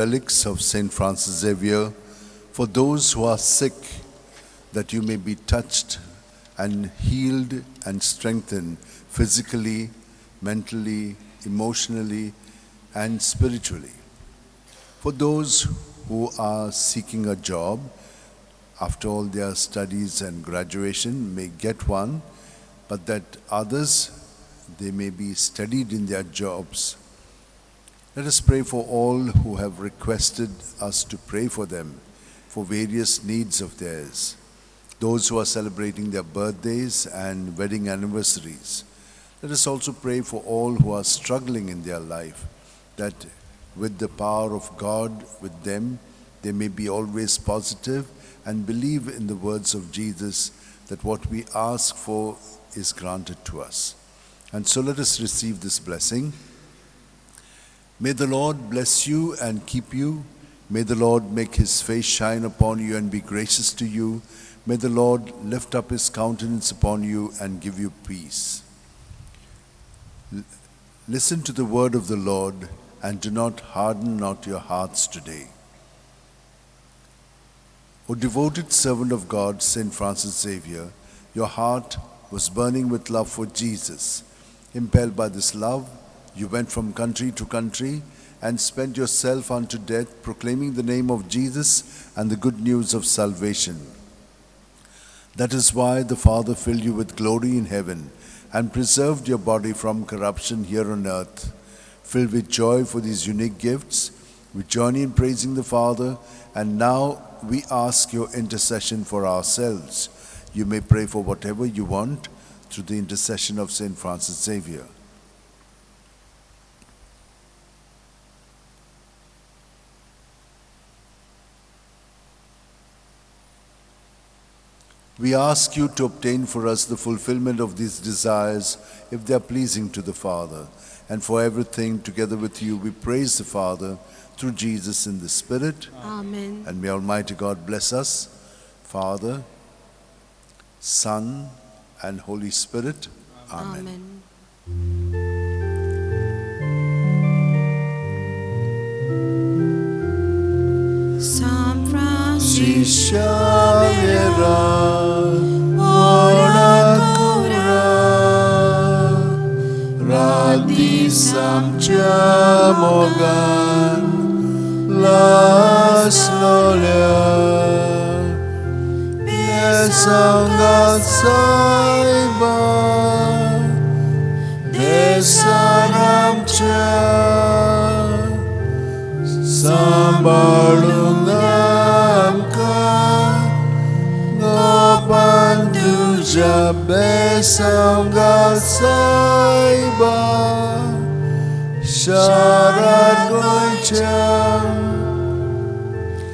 Relics of Saint Francis Xavier, for those who are sick, that you may be touched and healed and strengthened physically, mentally, emotionally, and spiritually. For those who are seeking a job, after all their studies and graduation, may get one, but that others, they may be steadied in their jobs. Let us pray for all who have requested us to pray for them, for various needs of theirs. Those who are celebrating their birthdays and wedding anniversaries. Let us also pray for all who are struggling in their life, that with the power of God with them, they may be always positive and believe in the words of Jesus, that what we ask for is granted to us. And so let us receive this blessing. May the Lord bless you and keep you. May the Lord make his face shine upon you and be gracious to you. May the Lord lift up his countenance upon you and give you peace. Listen to the word of the Lord and do not harden not your hearts today. O devoted servant of God, Saint Francis Xavier, your heart was burning with love for Jesus. Impelled by this love, you went from country to country and spent yourself unto death, proclaiming the name of Jesus and the good news of salvation. That is why the Father filled you with glory in heaven and preserved your body from corruption here on earth. Filled with joy for these unique gifts, we join in praising the Father, and now we ask your intercession for ourselves. You may pray for whatever you want through the intercession of Saint Francis Xavier. We ask you to obtain for us the fulfillment of these desires, if they are pleasing to the Father. And for everything, together with you, we praise the Father, through Jesus in the Spirit. Amen. And may Almighty God bless us, Father, Son, and Holy Spirit. Amen. San Francisco Xavier, ora cura, Radi Samchamogan, Las Lolia, Sangat Saiba, Desanamcha, Sambalungamka, Gopanduja Besangat Saiba, Syarat Goncang,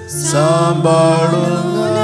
Sambalungamka,